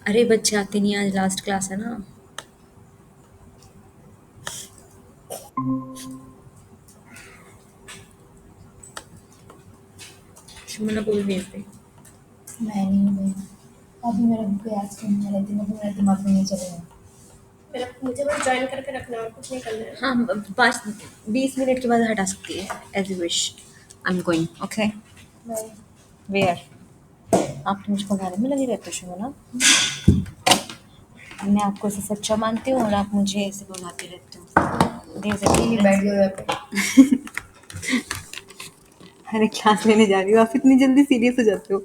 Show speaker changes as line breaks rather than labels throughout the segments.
अरे बच्चे आते नहीं, आज लास्ट क्लास है ना। शिमला को भी भेज दे।
मैं नहीं भाई, अभी मेरा प्रयास करने वाला दिन अभी मेरे दिमाग में नहीं चलेगा।
फिर अब मुझे बस ज्वाइन करके रखना है और कुछ नहीं करना है।
हाँ, 5-20 मिनट के बाद हटा सकती है, as you wish. I am going, okay.
भाई
वेयर? आप तो मुझको मारने में लगे रहते हो शिमला। मैं आपको ऐसे सच्चा मानती हूँ और आप मुझे ऐसे बुलाते रहते हो। There's a
ठीक है, बैठ
difference.
जाओ यहाँ पे।
अरे क्लास लेने जा रही हो, आप इतनी जल्दी सीरियस हो जाते हो।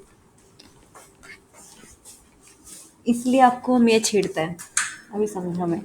इसलिए आपको मैं छेड़ता है। अभी समझा मैं।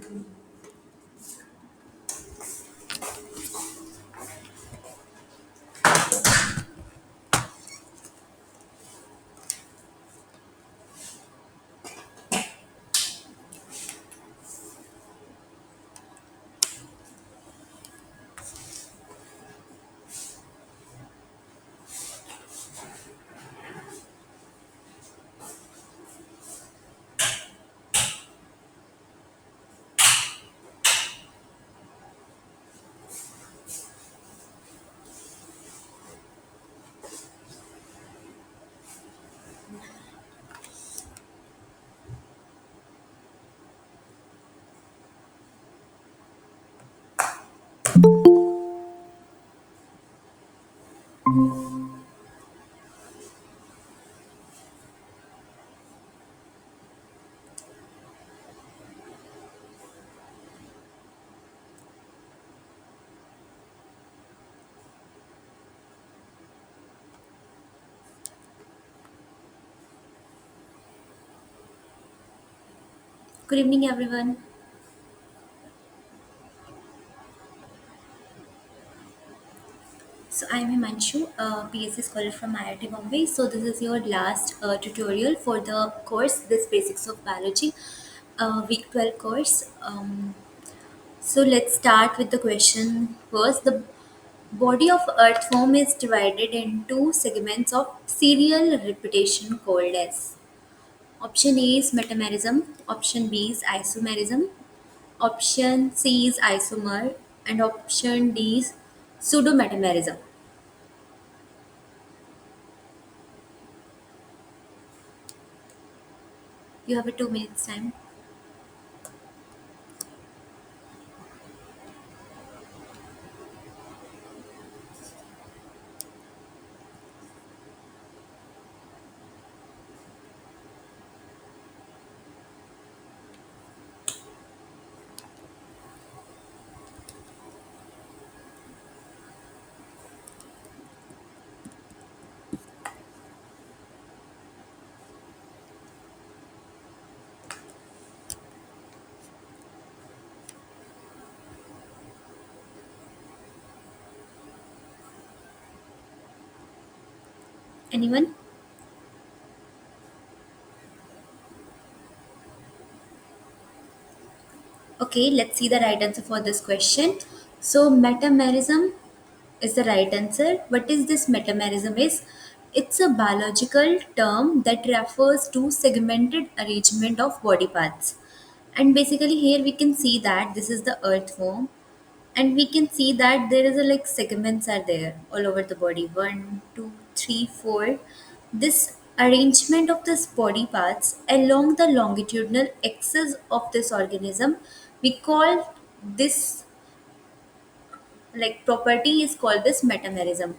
Good evening, everyone. So I'm Himanshu, PSC scholar from IIT Bombay. So this is your last tutorial for the course, This Basics of Biology, week 12 course. So let's start with the question first. The body of earthworm is divided into segments of serial repetition called as. Option A is metamerism, option B is isomerism, option C is isomer, and option D is pseudometamerism. You have a 2 minutes time. Anyone? Okay, let's see the right answer for this question. So metamerism is the right answer. What is this metamerism is? It's a biological term that refers to segmented arrangement of body parts. And basically here we can see that this is the earthworm, and we can see that there is a like segments are there all over the body. One, two, three, four. This arrangement of this body parts along the longitudinal axis of this organism, we call this like property is called this metamerism.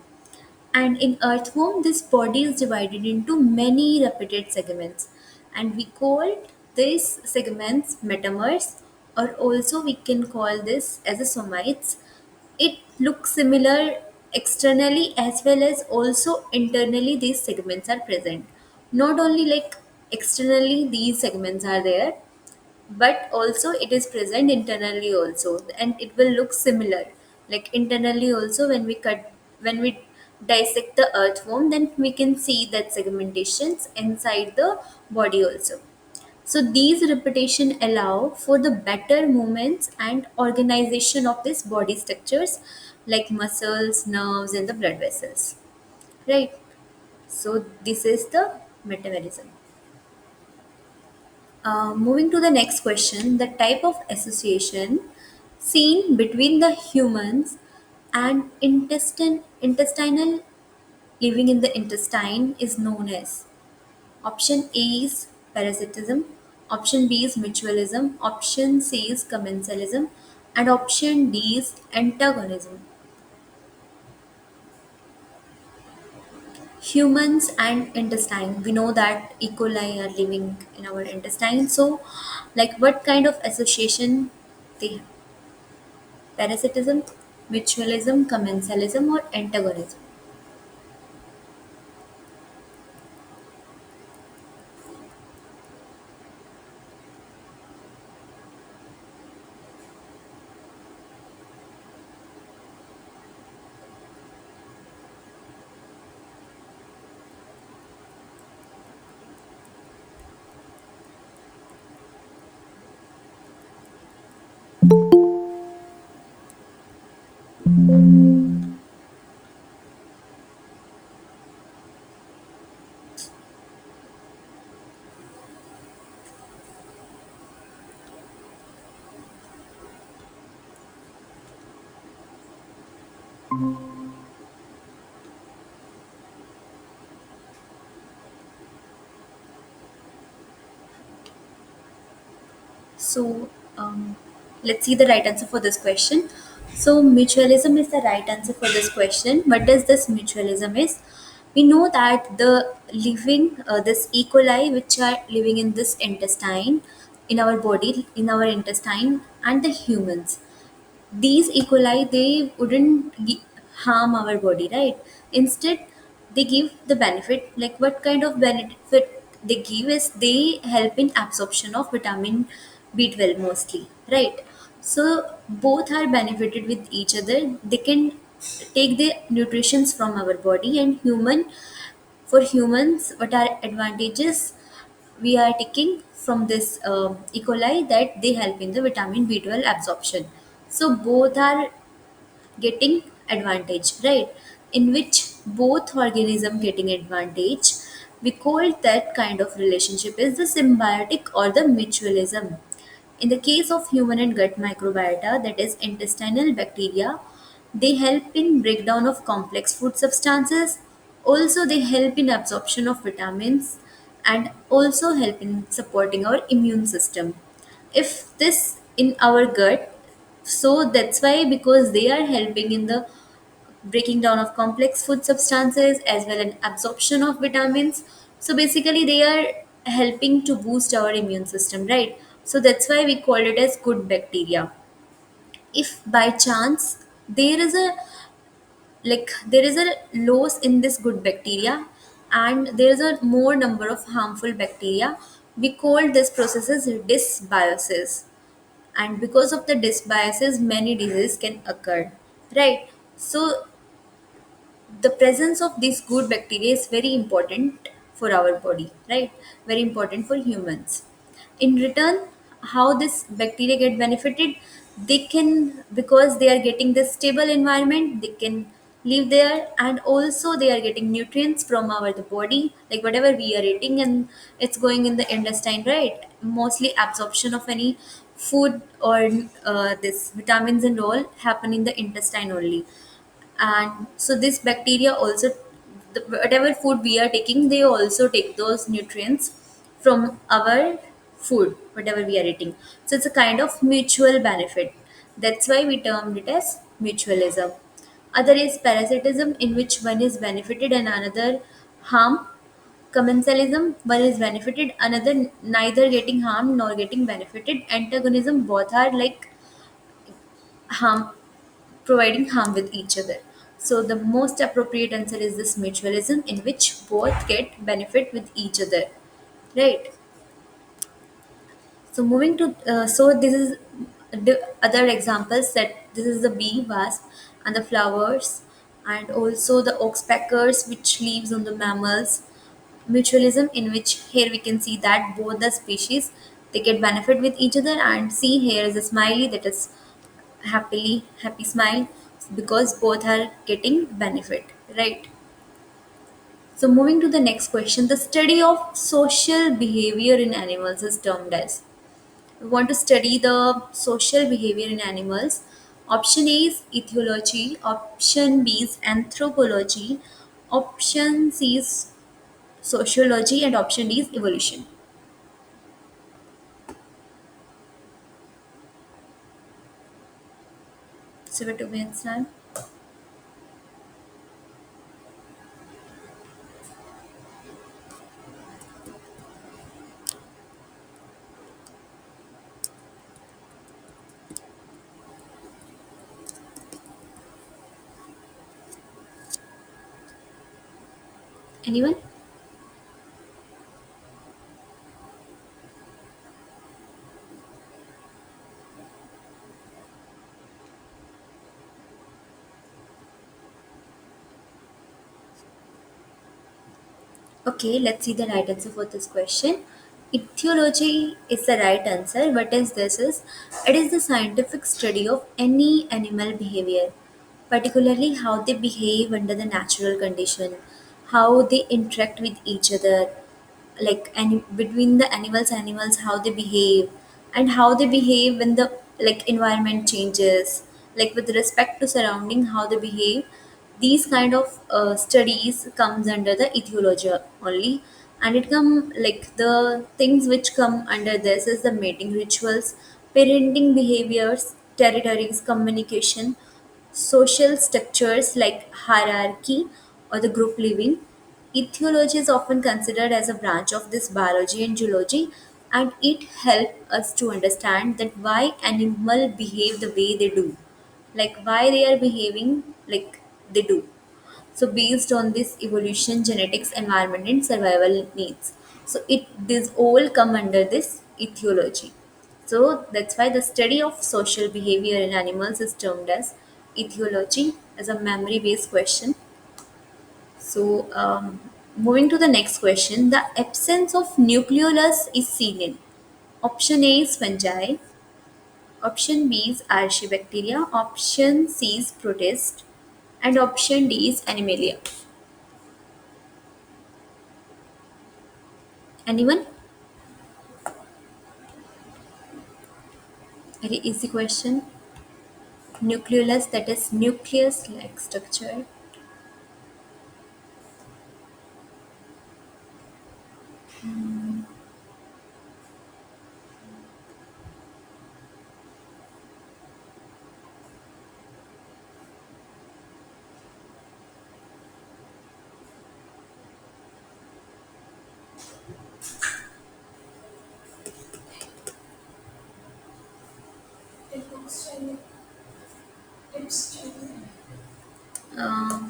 And in earthworm, this body is divided into many repeated segments, and we call these segments metamers, or also we can call this as a somites. It looks similar externally as well as also internally. These segments are present. Not only like externally these segments are there, but also it is present internally also, and it will look similar like internally also. When we dissect the earthworm, then we can see that segmentations inside the body also. So these repetition allow for the better movements and organization of this body structures like muscles, nerves, and the blood vessels, right? So this is the metabolism. Moving to the next question, the type of association seen between the humans and intestinal living in the intestine is known as option A is parasitism, option B is mutualism, option C is commensalism, and option D is antagonism. Humans and intestine. We know that E. coli are living in our intestine. So, like, what kind of association they have? Parasitism, mutualism, commensalism, or antagonism? So, let's see the right answer for this question. So, mutualism is the right answer for this question. What does this mutualism is? We know that the living, this E. coli, which are living in this intestine, in our body, in our intestine, and the humans, these E. coli they wouldn't harm our body, right? Instead, they give the benefit. Like what kind of benefit they give is they help in absorption of vitamin B12 mostly, right? So both are benefited with each other. They can take the nutritions from our body and human for humans. What are advantages we are taking from this E. coli that they help in the vitamin B12 absorption. So both are getting advantage, right? In which both organism getting advantage. We call that kind of relationship is the symbiotic or the mutualism. In the case of human and gut microbiota, that is intestinal bacteria, they help in breakdown of complex food substances. Also, they help in absorption of vitamins and also help in supporting our immune system. If this in our gut, so that's why because they are helping in the breaking down of complex food substances as well as absorption of vitamins. So basically they are helping to boost our immune system, right? So that's why we call it as good bacteria. If by chance there is a there is a loss in this good bacteria and there is a more number of harmful bacteria, we call this process as dysbiosis. And because of the dysbiosis many diseases can occur, right? So the presence of this good bacteria is very important for our body, right? Very important for humans. In return, how this bacteria get benefited, they can, because they are getting this stable environment, they can live there, and also they are getting nutrients from our the body, like whatever we are eating and it's going in the intestine, right? Mostly absorption of any food or this vitamins and all happen in the intestine only. And so this bacteria also, whatever food we are taking, they also take those nutrients from our food whatever we are eating. So it's a kind of mutual benefit. That's why we termed it as mutualism. Other is parasitism, in which one is benefited and another harm. Commensalism, one is benefited, another neither getting harmed nor getting benefited. Antagonism, both are like harm, providing harm with each other. So the most appropriate answer is this mutualism, in which both get benefit with each other, right? So moving to so this is the other examples, that this is the bee wasp and the flowers, and also the oxpeckers which lives on the mammals. Mutualism, in which here we can see that both the species they get benefit with each other, and see here is a smiley, that is happy smile, because both are getting benefit, right? So moving to the next question, the study of social behavior in animals is termed as. We want to study the social behavior in animals. Option A is ethology, option B is anthropology, option C is sociology, and option D is evolution. So what to be answer? Anyone? Okay, let's see the right answer for this question. Ethology is the right answer. What is this is? It is the scientific study of any animal behavior, particularly how they behave under the natural condition, how they interact with each other, like between the animals how they behave, and how they behave when the like environment changes, like with respect to surrounding how they behave. These kind of studies comes under the ethology only. And it come like the things which come under this is the mating rituals, parenting behaviors, territories, communication, social structures like hierarchy or the group living. Ethology is often considered as a branch of this biology and geology, and it helps us to understand that why animal behave the way they do, like why they are behaving like they do. So based on this evolution, genetics, environment, and survival needs. So it these all come under this ethology. So that's why the study of social behavior in animals is termed as ethology as a memory based question. So moving to the next question, the absence of nucleolus is seen in option A is fungi, option B is archaebacteria, option C is protist, and option D is animalia. Anyone? Very easy question. Nucleolus, that is nucleus like structure. Um,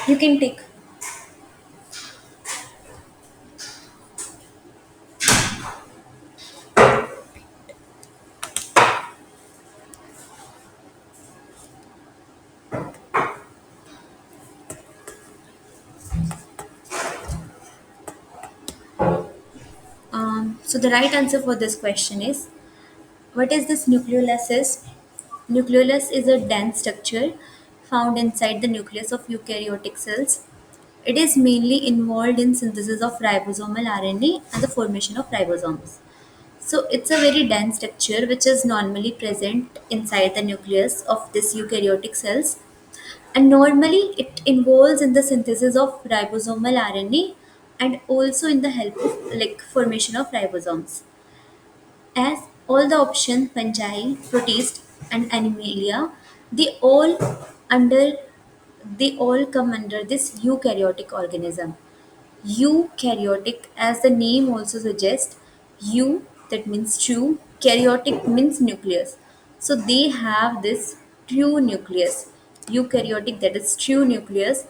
you can take. So the right answer for this question is, what is this nucleolus is? Nucleolus is a dense structure found inside the nucleus of eukaryotic cells. It is mainly involved in synthesis of ribosomal RNA and the formation of ribosomes. So it's a very dense structure which is normally present inside the nucleus of this eukaryotic cells, and normally it involves in the synthesis of ribosomal RNA and also in the help of like formation of ribosomes. As all the option fungi, protist, and animalia, they all under they all come under this eukaryotic organism. Eukaryotic, as the name also suggests, eu that means true, karyotic means nucleus. So they have this true nucleus. Eukaryotic, that is true nucleus,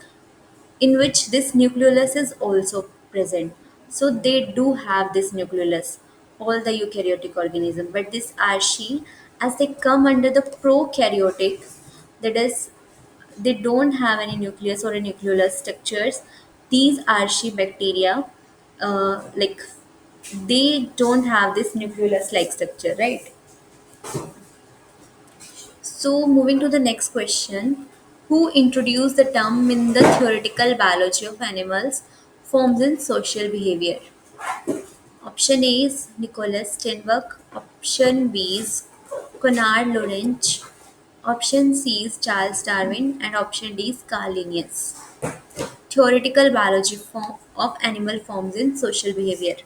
in which this nucleolus is also present. So they do have this nucleolus, all the eukaryotic organism. But this archie, as they come under the prokaryotic, that is, they don't have any nucleus or a nucleolus structures. These archaebacteria, like they don't have this nucleolus like structure, right? So, moving to the next question, who introduced the term in the theoretical biology of animals, forms, and social behavior? Option A is Nicholas Steinberg, option B is Conrad Lorenz, option C is Charles Darwin, and option D is Carl Linnaeus. Theoretical biology of animal forms in social behavior.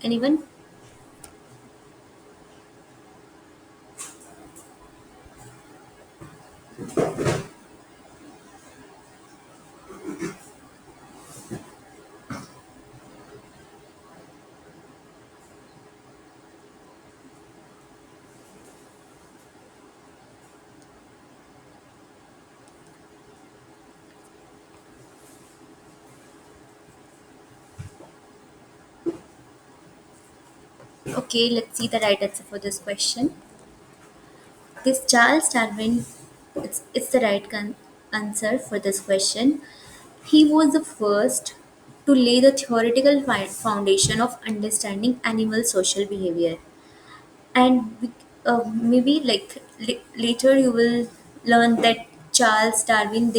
Anyone? Okay, let's see the right answer for this question. This Charles Darwin, it's the right answer for this question. He was the first to lay the theoretical foundation of understanding animal social behavior. And maybe like later you will learn that Charles Darwin,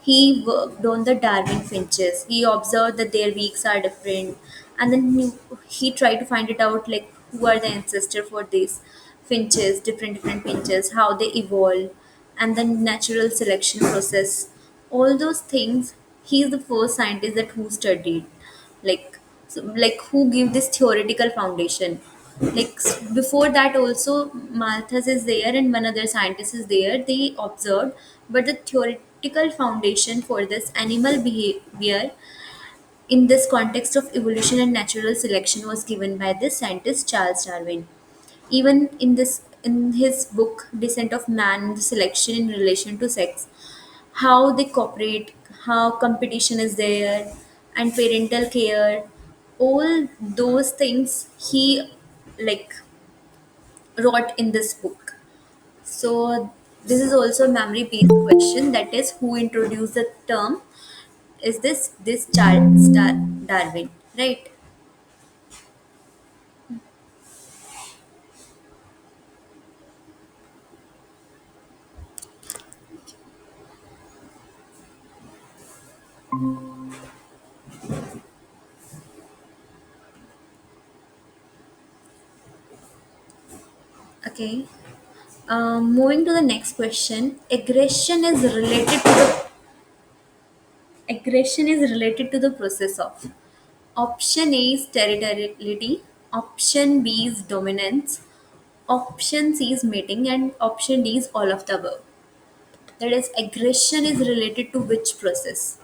he worked on the Darwin finches. He observed that their beaks are different, and then he tried to find it out, like who are the ancestor for these finches, different finches, how they evolve, and the natural selection process. All those things, he is the first scientist that who studied, like like who give this theoretical foundation. Like before that also Malthus is there and one other scientist is there, they observed, but the theoretical foundation for this animal behavior in this context of evolution and natural selection was given by this scientist Charles Darwin. Even in his book Descent of Man and the Selection in Relation to Sex, how they cooperate, how competition is there, and parental care, all those things he like wrote in this book. So this is also a memory based question, that is who introduced the term, is this Charles Darwin, right? Okay. Moving to the next question, aggression is related to the process of, option A is territoriality, option B is dominance, option C is mating, and option D is all of the above. That is, aggression is related to which process?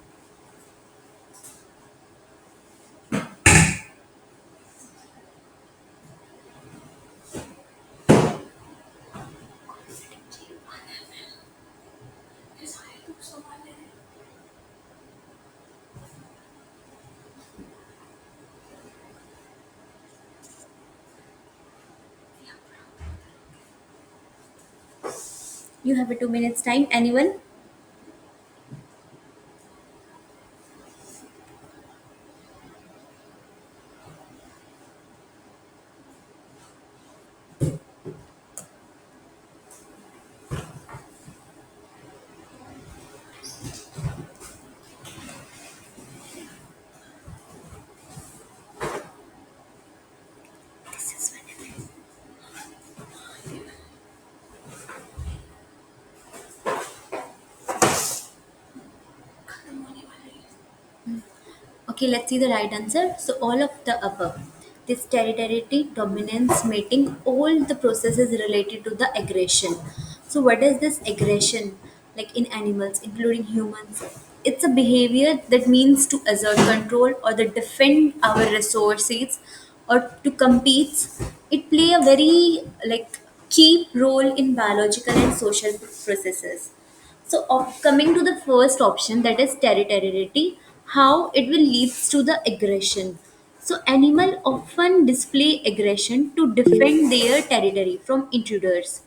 You have a 2 minutes time. Anyone? Okay, let's see the right answer. So, all of the above. This territoriality, dominance, mating, all the processes related to the aggression. So, what is this aggression like in animals, including humans? It's a behavior that means to assert control or to defend our resources or to compete. It play a very like key role in biological and social processes. So, coming to the first option, that is territoriality, how it will leads to the aggression. So, animal often display aggression to defend their territory from intruders.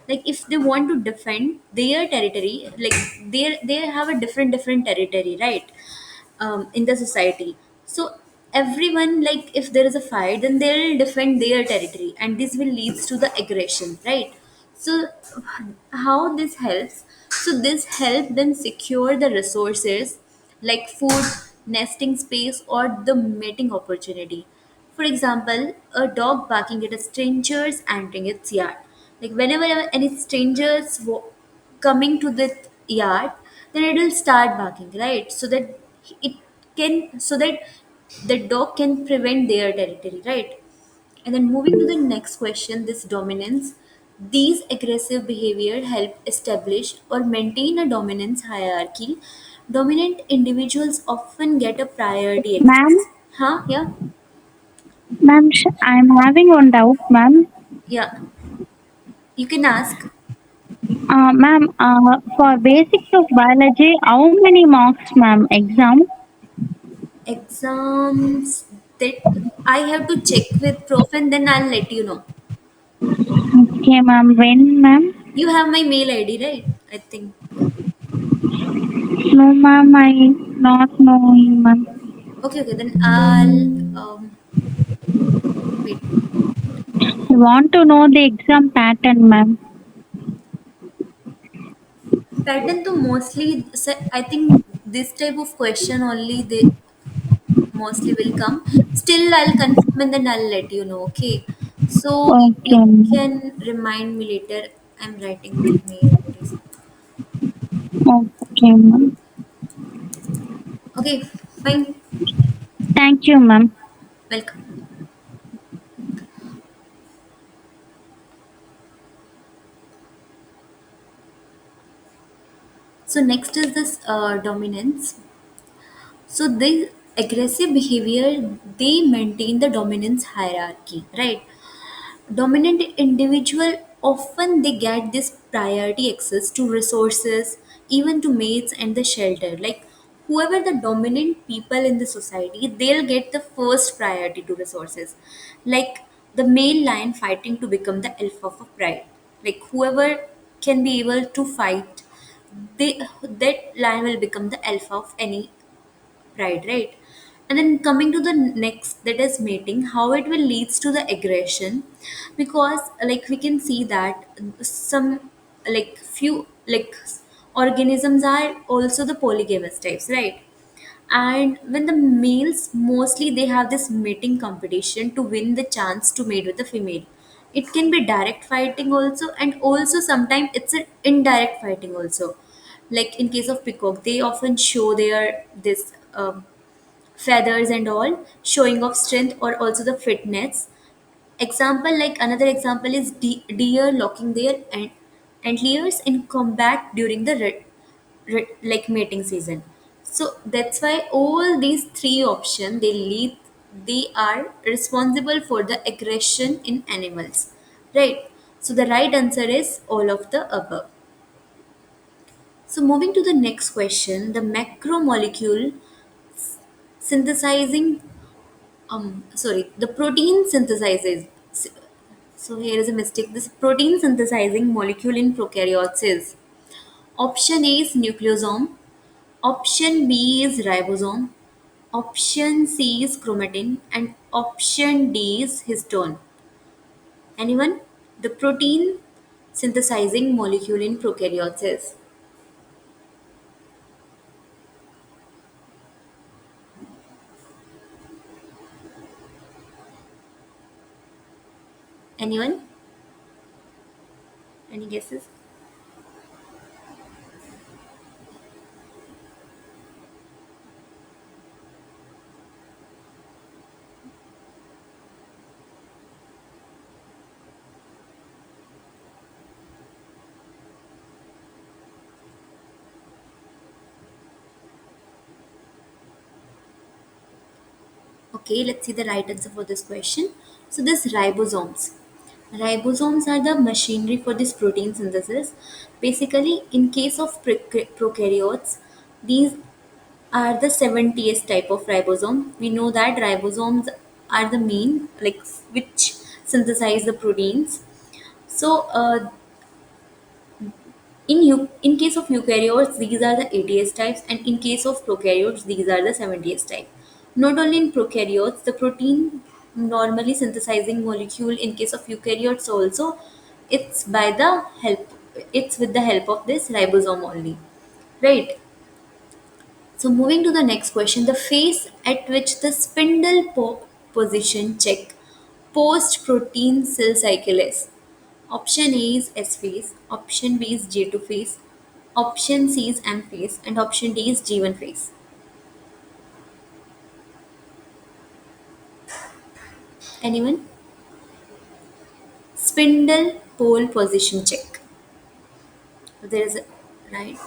Like if they want to defend their territory, like they have a different territory, right? in the society. So everyone, like if there is a fight, then they'll defend their territory, and this will leads to the aggression, right? So how this helps? So this help them secure the resources like food, nesting space, or the mating opportunity. For example, a dog barking at a stranger's entering its yard. Like whenever any strangers coming to the yard, then it will start barking, right? So that it so that the dog can prevent their territory, right? And then moving to the next question, this dominance. These aggressive behavior help establish or maintain a dominance hierarchy. Dominant individuals often get a priority
Ma'am,
access. Huh? Yeah.
ma'am, I'm having one doubt, ma'am.
Yeah. You can ask.
Ma'am, for basics of biology, how many marks, ma'am, exam?
Exams that I have to check with prof, and then I'll let you know.
Okay, ma'am. When, ma'am?
You have my mail ID, right? I think.
No, ma'am, I not knowing, ma'am.
Okay, okay. Then I'll wait.
I want to know the exam pattern, ma'am.
Pattern to mostly. I think this type of question only they mostly will come. Still, I'll confirm and then I'll let you know. Okay. So you
Okay, ma'am.
can remind me later. I'm writing my mail ID.
Okay, ma'am.
Okay, fine.
Thank you, ma'am.
Welcome. So next is this dominance. So the aggressive behavior, they maintain the dominance hierarchy, right? Dominant individual often they get this priority access to resources, even to mates and the shelter. Like whoever the dominant people in the society, they'll get the first priority to resources. Like the male lion fighting to become the alpha of a pride. Like whoever can be able to fight, they that lion will become the alpha of any pride, right? And then coming to the next, that is mating, how it will leads to the aggression, because like we can see that some like few like organisms are also the polygamous types, right? And when the males mostly they have this mating competition to win the chance to mate with the female. It can be direct fighting also, and also sometimes it's an indirect fighting also. Like in case of peacock, they often show their this feathers and all, showing off strength or also the fitness. Example, like another example is deer locking their antlers in combat during the like mating season. So that's why all these three options they are responsible for the aggression in animals, right? So the right answer is all of the above. So moving to the next question, the macromolecule synthesizing the protein synthesizes. So here is a mistake. This protein synthesizing molecule in prokaryotes is option A is nucleosome, option B is ribosome, option C is chromatin, and option D is histone. Anyone? The protein synthesizing molecule in prokaryotes is anyone? Any guesses? Okay, let's see the right answer for this question. So this ribosomes. Ribosomes are the machinery for this protein synthesis. Basically, in case of prokaryotes, these are the 70s type of ribosome. We know that ribosomes are the main, like which synthesize the proteins. So In case of eukaryotes, these are the 80s types, and in case of prokaryotes, these are the 70s type. Not only in prokaryotes, the protein normally synthesizing molecule in case of eukaryotes also, it's by the help, it's with the help of this ribosome only, right? So moving to the next question, the phase at which the spindle position check post protein cell cycle is. Option A is S phase, option B is J2 phase, option C is M phase, and option D is G1 phase. Anyone? Spindle pole position check. There is a right.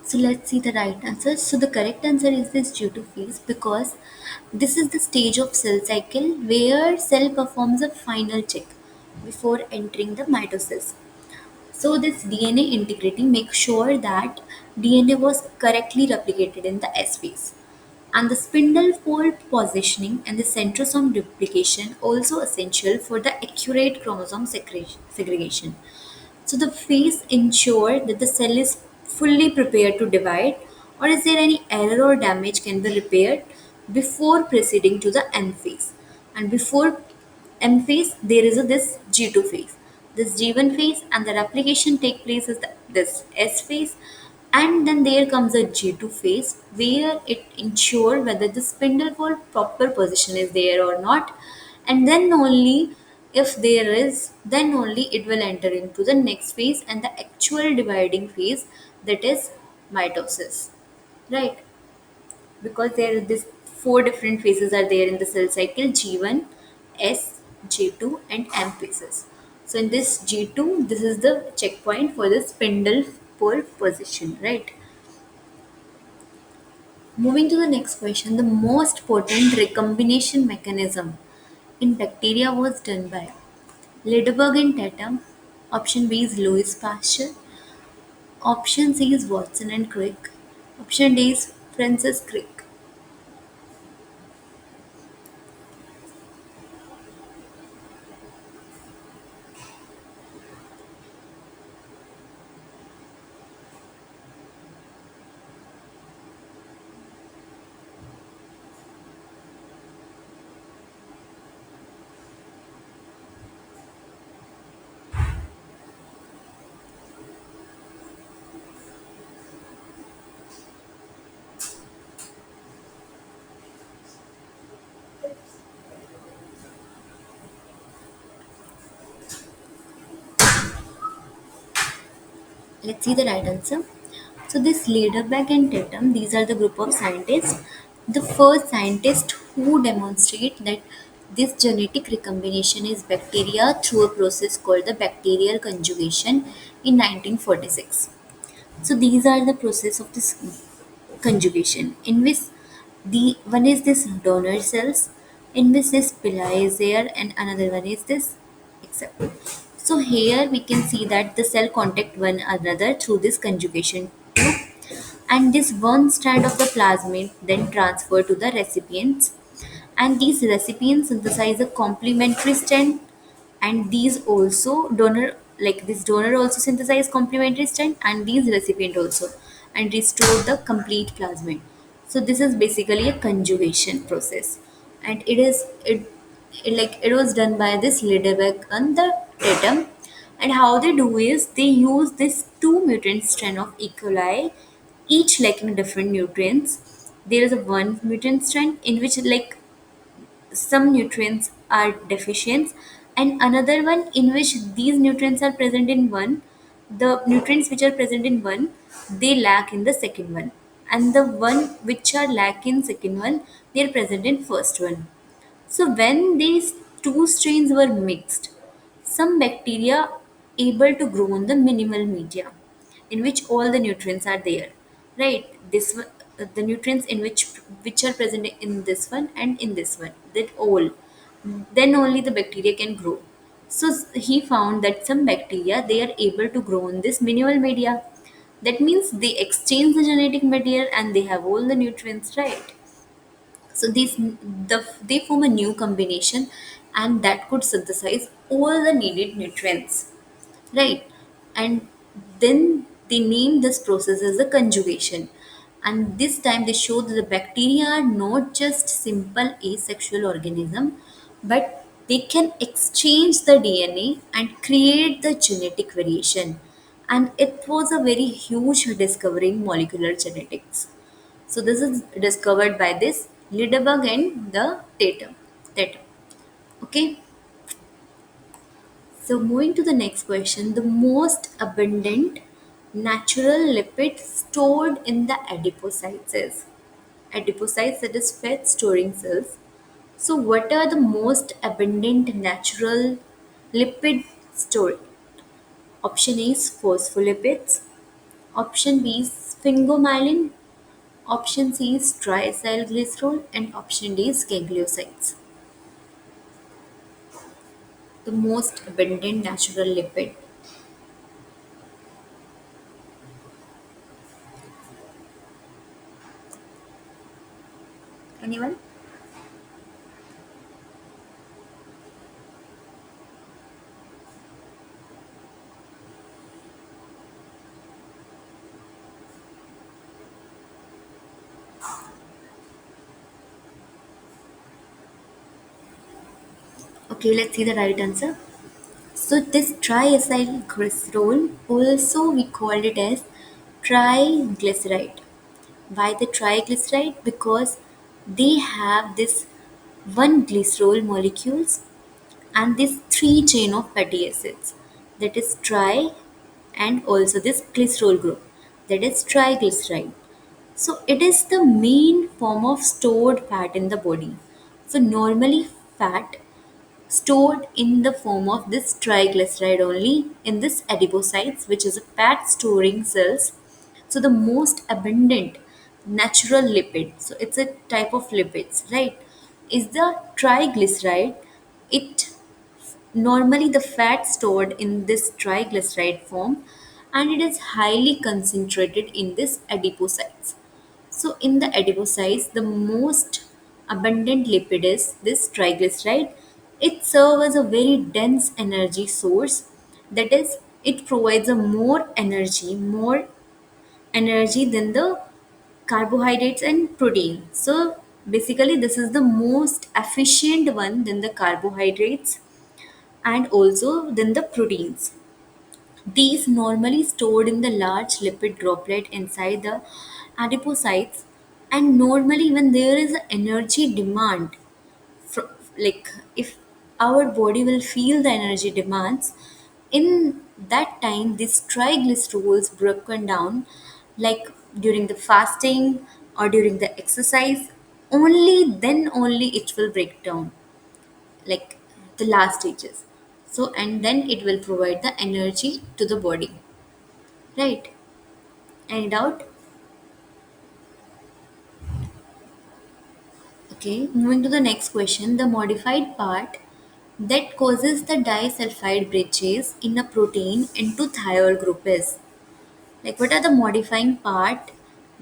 So let's see the right answer. So the correct answer is this J2 phase, because this is the stage of cell cycle where cell performs a final check before entering the mitosis. So this DNA integrity makes sure that DNA was correctly replicated in the S phase. And the spindle fold positioning and the centrosome duplication also essential for the accurate chromosome segregation. So the phase ensure that the cell is fully prepared to divide, or is there any error or damage can be repaired before proceeding to the M phase. And before M phase, there is this G2 phase. This G1 phase and the replication take place is this S phase, and then there comes a G2 phase where it ensure whether the spindle fold proper position is there or not, and then only if there is, then only it will enter into the next phase and the actual dividing phase, that is mitosis, right? Because there are this four different phases are there in the cell cycle: G1, S, G2, and M phases. So in this G2, this is the checkpoint for the spindle pole position, right? Moving to the next question, the most potent recombination mechanism in bacteria was done by Lederberg and Tatum. Option B is Louis Pasteur. Option C is Watson and Crick. Option D is Francis Crick. Let's see the right answer. So this Lederberg and Tatum, these are the group of scientists. The first scientist who demonstrate that this genetic recombination is bacteria through a process called the bacterial conjugation in 1946. So these are the process of this conjugation in which the one is this donor cells, in which this pili is there, and another one is this acceptor. So here we can see that the cell contact one another through this conjugation tube, and this one strand of the plasmid then transfer to the recipients, and these recipients synthesize a complementary strand, and these also donor, like this donor also synthesize complementary strand, and these recipient also, and restore the complete plasmid. So this is basically a conjugation process, and it was done by this Lidebeck and the Tatum. And how they do is they use this two mutant strand of E. coli, each lacking different nutrients. There is a one mutant strand in which like some nutrients are deficient, and another one in which these nutrients are present in one, the nutrients which are present in one, they lack in the second one, and the one which are lack in second one, they are present in first one. So when these two strains were mixed, some bacteria able to grow on the minimal media in which all the nutrients are there, right? The nutrients in which are present in this one and in this one, that all, then only the bacteria can grow. So he found that some bacteria, they are able to grow in this minimal media. That means they exchange the genetic material and they have all the nutrients, right? So they form a new combination, and that could synthesize all the needed nutrients, right? And then they name this process as a conjugation. And this time they show that the bacteria are not just simple asexual organism, but they can exchange the DNA and create the genetic variation. And it was a very huge discovery in molecular genetics. So this is discovered by this Liddeberg and the Tatum. Tatum. Okay. So moving to the next question, the most abundant natural lipid stored in the adipocytes is adipocytes, that is fat storing cells. So what are the most abundant natural lipid stored? Option A is phospholipids. Option B is sphingomyelin. Option C is triacylglycerol, and option D is gangliosides. The most abundant natural lipid. Anyone? Okay, let's see the right answer. So this triacylglycerol, also we called it as triglyceride. Why the triglyceride? Because they have this one glycerol molecules and this three chain of fatty acids, that is tri, and also this glycerol group, that is triglyceride. So it is the main form of stored fat in the body. So normally fat stored in the form of this triglyceride only in this adipocytes, which is a fat storing cells. So the most abundant natural lipid, so it's a type of lipids, right, is the triglyceride. It normally the fat stored in this triglyceride form, and it is highly concentrated in this adipocytes. So in the adipocytes, the most abundant lipid is this triglyceride. It serves as a very dense energy source. That is, it provides a more energy than the carbohydrates and protein. So basically, this is the most efficient one than the carbohydrates and also than the proteins. These normally stored in the large lipid droplet inside the adipocytes, and normally when there is a energy demand, fro- like if our body will feel the energy demands, in that time these triglycerols broken down, like during the fasting or during the exercise, only then only it will break down, like the last stages. So and then it will provide the energy to the body, right? Any doubt? Okay, moving to the next question. The modified part that causes the disulfide bridges in a protein into thiol group is, like, what are the modifying part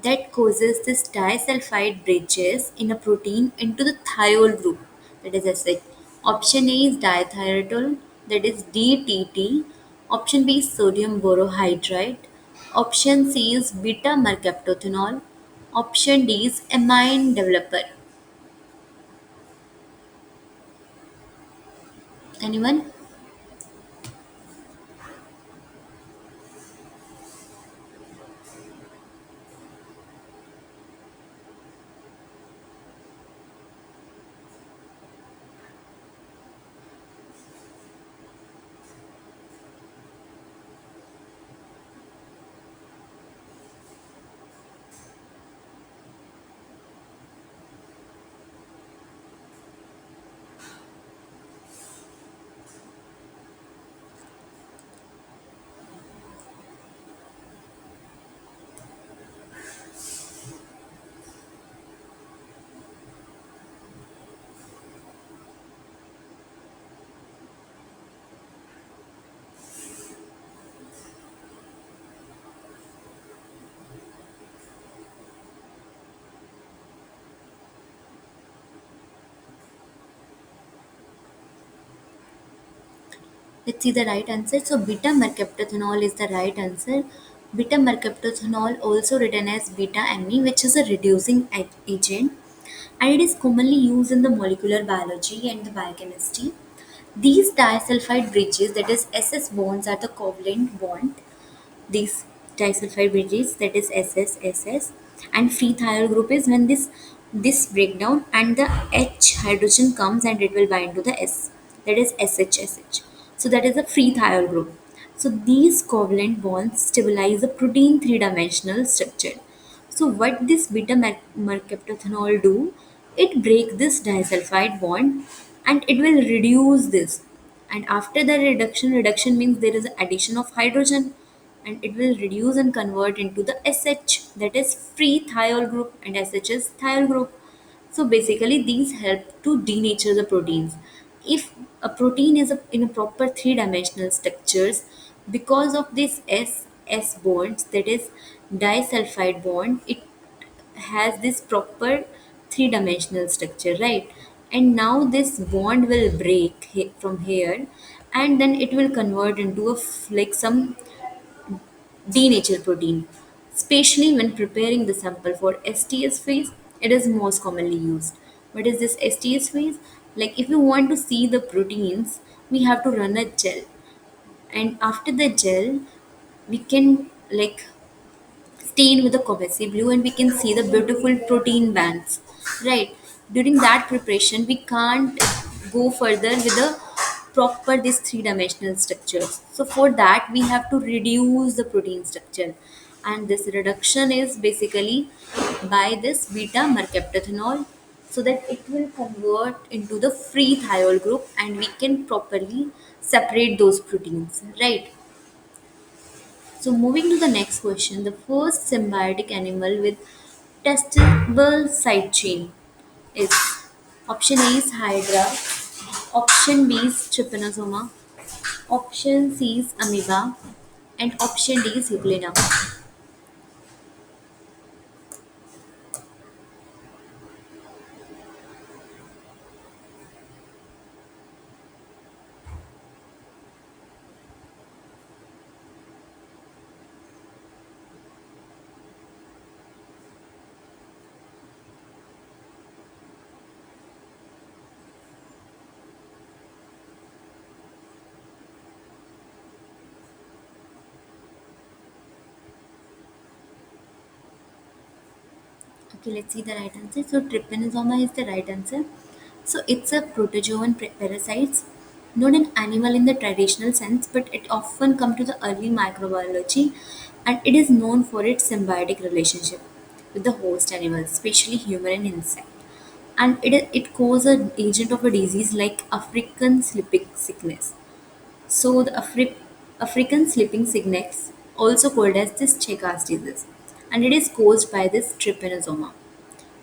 that causes this disulfide bridges in a protein into the thiol group, that is acid? Option A is dithiotol, that is DTT. Option B is sodium borohydride. Option C is beta mercaptothenol. Option D is amine developer. Anyone? Let's see the right answer. So beta mercaptothenol is the right answer. Beta mercaptothenol, also written as beta ME, which is a reducing agent, and it is commonly used in the molecular biology and the biochemistry. These disulfide bridges, that is SS bonds, are the covalent bond. These disulfide bridges, that is SS, and free thiol group is when this breakdown and the H hydrogen comes and it will bind to the S, that is SHSH. So that is a free thiol group. So these covalent bonds stabilize a protein three-dimensional structure. So what this beta mercaptothenol do? It break this disulfide bond and it will reduce this. And after the reduction means there is addition of hydrogen, and it will reduce and convert into the SH, that is free thiol group, and SH is thiol group. So basically these help to denature the proteins. If a protein is in a proper three-dimensional structures, because of this S bonds, that is disulfide bond, it has this proper three-dimensional structure, right? And now this bond will break from here, and then it will convert into like some denatured protein. Especially when preparing the sample for STS phase, it is most commonly used. What is this STS phase? Like if you want to see the proteins, we have to run a gel, and after the gel, we can like stain with a cohesive glue and we can see the beautiful protein bands, right? During that preparation we can't go further with the proper this three-dimensional structures, so for that we have to reduce the protein structure, and this reduction is basically by this beta mercaptothenol, so that it will convert into the free thiol group and we can properly separate those proteins, right? So moving to the next question, the first symbiotic animal with testable side chain is option A is Hydra, option B is Trypanosoma, option C is Amoeba, and option D is Euglena. Okay, let's see the right answer. So Trypanosoma is the right answer. So it's a protozoan parasite, not an animal in the traditional sense, but it often comes to the early microbiology, and it is known for its symbiotic relationship with the host animals, especially human and insect. And it causes an agent of a disease like African sleeping sickness. So the African sleeping sickness, also called as this Chagas disease, and it is caused by this trypanosoma,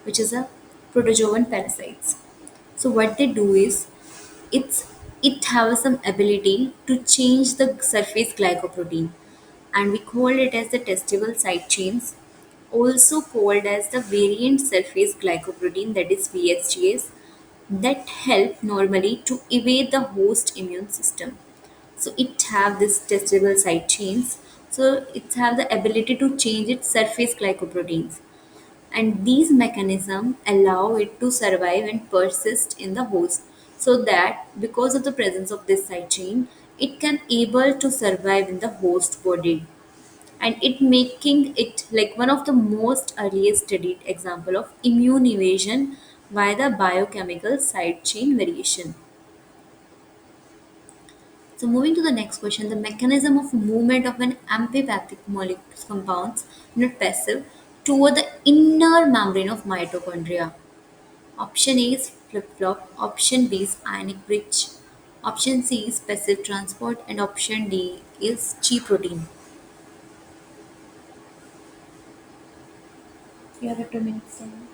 which is a protozoan parasites. So what they do is it's it has some ability to change the surface glycoprotein, and we call it as the testable side chains, also called as the variant surface glycoprotein, that is VSGS, that help normally to evade the host immune system. So it have this testable side chains, so it have the ability to change its surface glycoproteins, and these mechanisms allow it to survive and persist in the host, so that because of the presence of this side chain it can able to survive in the host body, and it making it like one of the most earliest studied example of immune evasion by the biochemical side chain variation. So moving to the next question, the mechanism of movement of an amphipathic molecules compounds, not passive, toward the inner membrane of mitochondria. Option A is flip-flop, option B is ionic bridge, option C is passive transport, and option D is G protein. You have a 2 minutes time.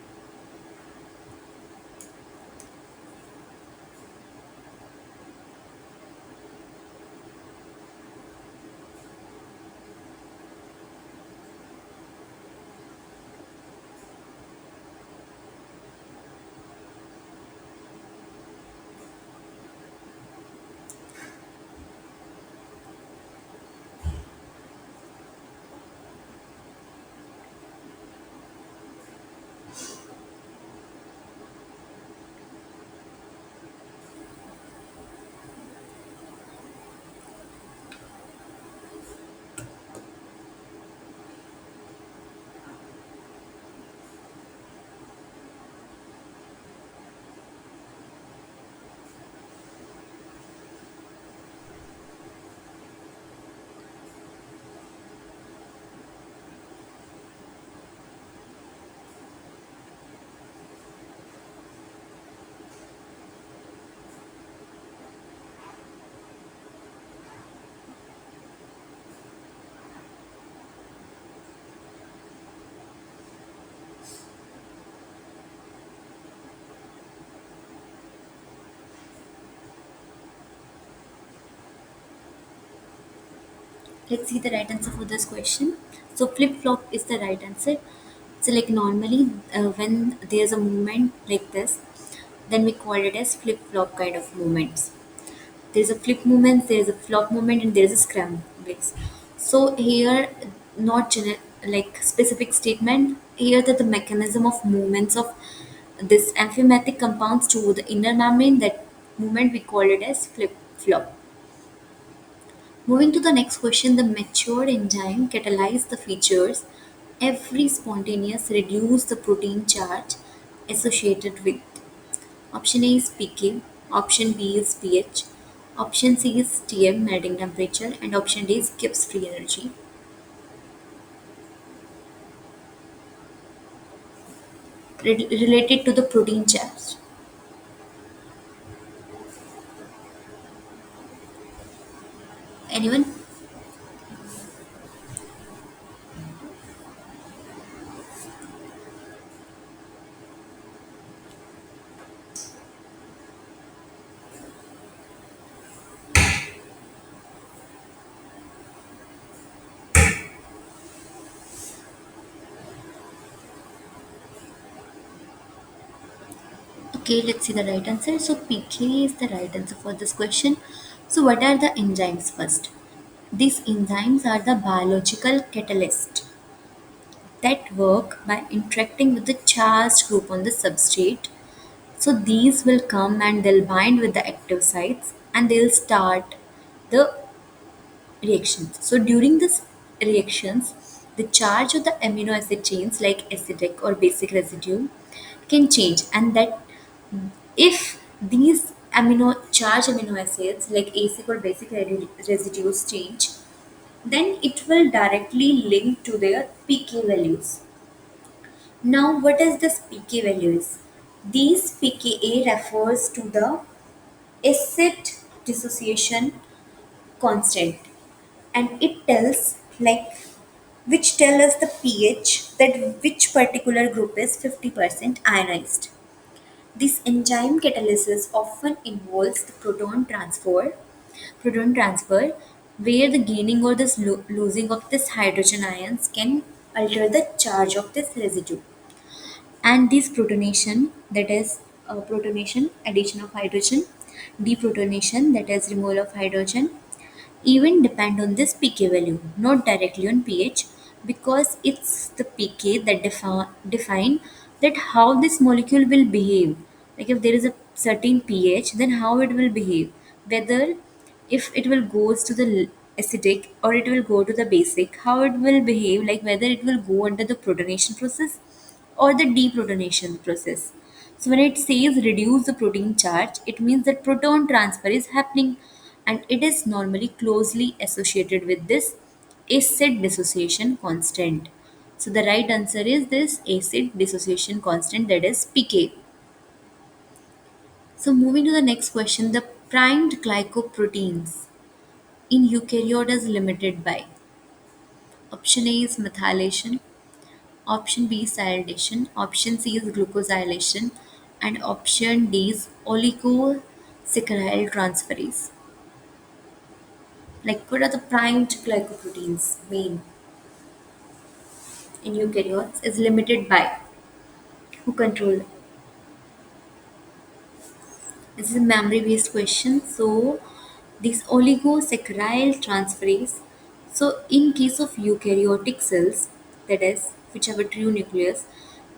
Let's see the right answer for this question. So flip flop is the right answer. So like normally when there's a movement like this, then we call it as flip flop kind of movements. There's a flip movement, there's a flop movement, and there's a scrambles. So here, not like specific statement. Here that the mechanism of movements of this amphimatic compounds to the inner membrane, that movement we call it as flip flop. Moving to the next question, the matured enzyme catalyze the features every spontaneous reduce the protein charge associated with. Option A is pK, option B is pH, option C is Tm melting temperature, and option D is Gibbs free energy. Related to the protein charge. Anyone? Okay, let's see the right answer. So pK is the right answer for this question. So what are the enzymes first? These enzymes are the biological catalyst that work by interacting with the charged group on the substrate. So these will come and they'll bind with the active sites and they'll start the reactions. So during this reactions, the charge of the amino acid chains like acidic or basic residue can change, and that if these amino acids like acid or basic residues change, then it will directly link to their pK values. Now, what is this pK values? These pKa refers to the acid dissociation constant, and it tells like which tell us the pH that which particular group is 50% ionized. This enzyme catalysis often involves the proton transfer, where the gaining or this losing of this hydrogen ions can alter the charge of this residue. And this protonation, that is protonation, addition of hydrogen, deprotonation, that is removal of hydrogen, even depend on this pK value, not directly on pH, because it's the pK that define that how this molecule will behave. Like if there is a certain pH, then how it will behave, whether if it will goes to the acidic or it will go to the basic, how it will behave, like whether it will go under the protonation process or the deprotonation process. So when it says reduce the protein charge, it means that proton transfer is happening, and it is normally closely associated with this acid dissociation constant. So the right answer is this acid dissociation constant, that is pK. So moving to the next question, the primed glycoproteins in eukaryote is limited by. Option A is methylation, option B is silation, option C is glucosylation, and option D is oligosaccharide transferase. Like what are the primed glycoproteins main in eukaryotes is limited by? Who control? This is a memory based question. So this oligosaccharide transferase. So in case of eukaryotic cells, that is which have a true nucleus,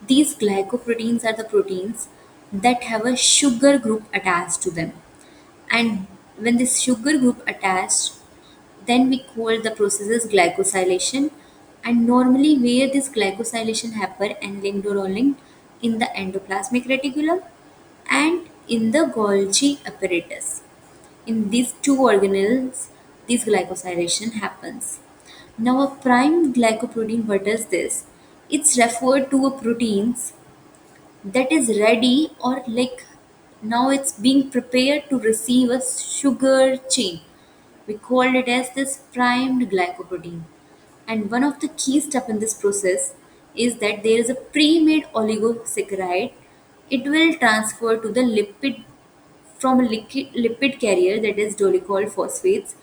these glycoproteins are the proteins that have a sugar group attached to them. And when this sugar group attached, then we call the process as glycosylation. And normally where this glycosylation happen and linked or unlinked in the endoplasmic reticulum and in the Golgi apparatus. In these two organelles, this glycosylation happens. Now a prime glycoprotein, what is this? It's referred to a proteins that is ready or like now it's being prepared to receive a sugar chain. We call it as this primed glycoprotein. And one of the key steps in this process is that there is a pre-made oligosaccharide. It will transfer to the lipid from a lipid carrier, that is dolichol phosphates,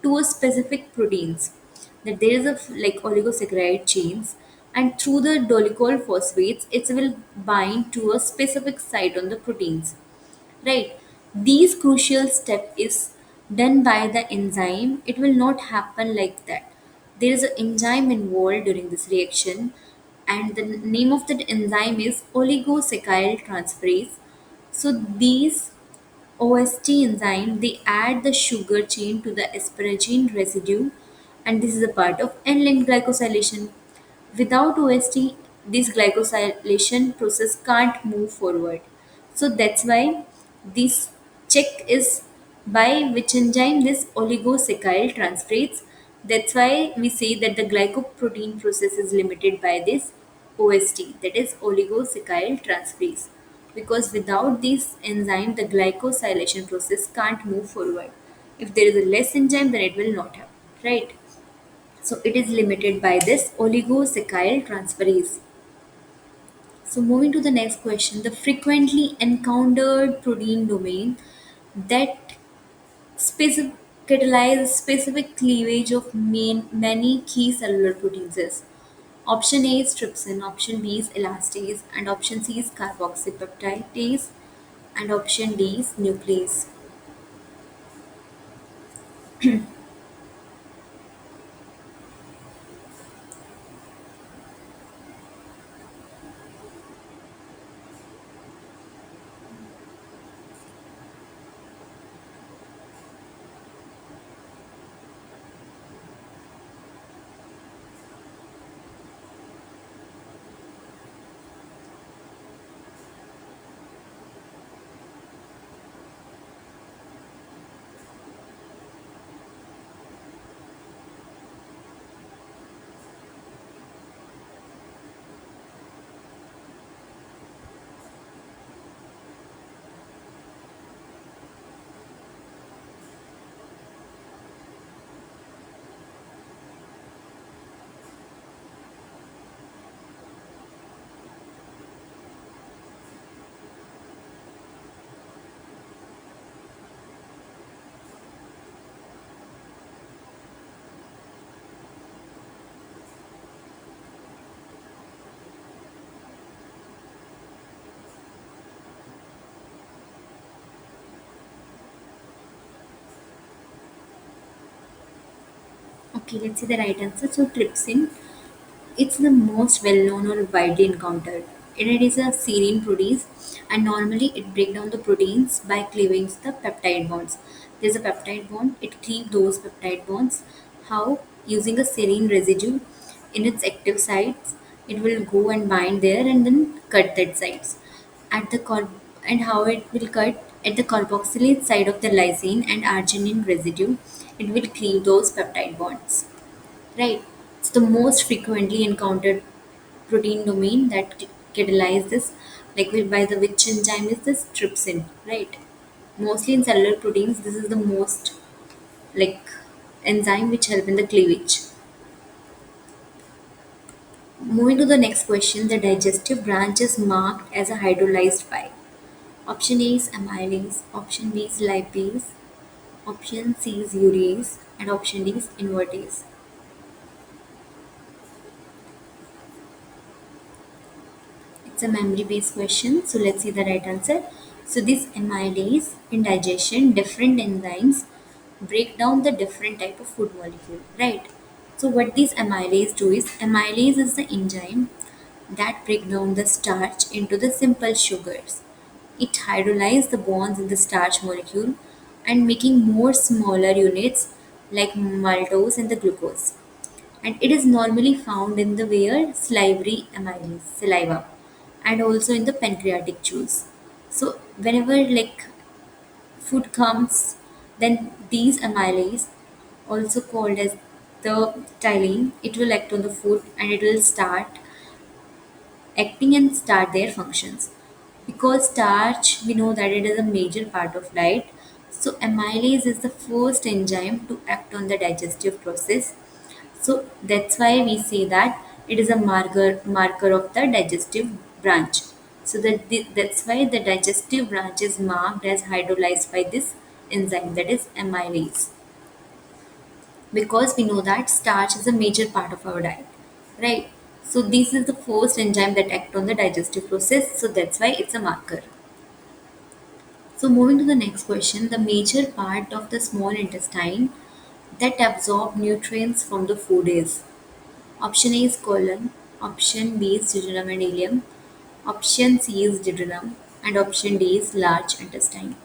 to a specific proteins. that there is a like oligosaccharide chains, and through the dolichol phosphates it will bind to a specific site on the proteins, right? These crucial step is done by the enzyme. It will not happen like that. There is an enzyme involved during this reaction, and the name of that enzyme is oligosaccharide transferase. So these OST enzyme, they add the sugar chain to the asparagine residue, and this is a part of N-linked glycosylation. Without OST, this glycosylation process can't move forward. So that's why this check is by which enzyme this oligosaccharide transferates. That's why we say that the glycoprotein process is limited by this OST, that is oligosaccharide transferase, because without this enzyme the glycosylation process can't move forward. If there is a less enzyme, then it will not happen, right? So it is limited by this oligosaccharide transferase. So moving to the next question, the frequently encountered protein domain that catalyze specific cleavage of many key cellular proteins is: option A is trypsin, option B is elastase, and option C is carboxypeptidase, and option D is nuclease. Okay, let's see the right answer. So trypsin, it's the most well-known or widely encountered, and it is a serine protease, and normally it breaks down the proteins by cleaving the peptide bonds. There's a peptide bond, it cleaves those peptide bonds. How? Using a serine residue in its active sites, it will go and bind there and then cut that sites. At the and how it will cut at the carboxylate side of the lysine and arginine residue, it will cleave those peptide bonds. Right. It's the most frequently encountered protein domain that catalyzes this, like by the which enzyme is this trypsin, right? Mostly in cellular proteins, this is the most like enzyme which help in the cleavage. Moving to the next question, the digestive branch is marked as a hydrolyzed by. Option A is amylase, option B is lipase, option C is urease, and option D is invertase. It's a memory based question, so let's see the right answer. So, this amylase in digestion, different enzymes break down the different type of food molecule, right? So, what these amylase do is amylase is the enzyme that break down the starch into the simple sugars. It hydrolyzes the bonds in the starch molecule and making more smaller units like maltose and the glucose, and it is normally found in the where salivary amylase saliva and also in the pancreatic juice. So whenever like food comes, then these amylase, also called as the ptyalin, it will act on the food and it will start acting and start their functions. Because starch, we know that it is a major part of diet. So amylase is the first enzyme to act on the digestive process. So that's why we say that it is a marker of the digestive branch. So that's why the digestive branch is marked as hydrolyzed by this enzyme, that is amylase. because we know that starch is a major part of our diet, right? So this is the first enzyme that act on the digestive process, so that's why it's a marker. So moving to the next question, the major part of the small intestine that absorb nutrients from the food is option A is colon, option B is jejunum and ileum, option C is duodenum, and option D is large intestine.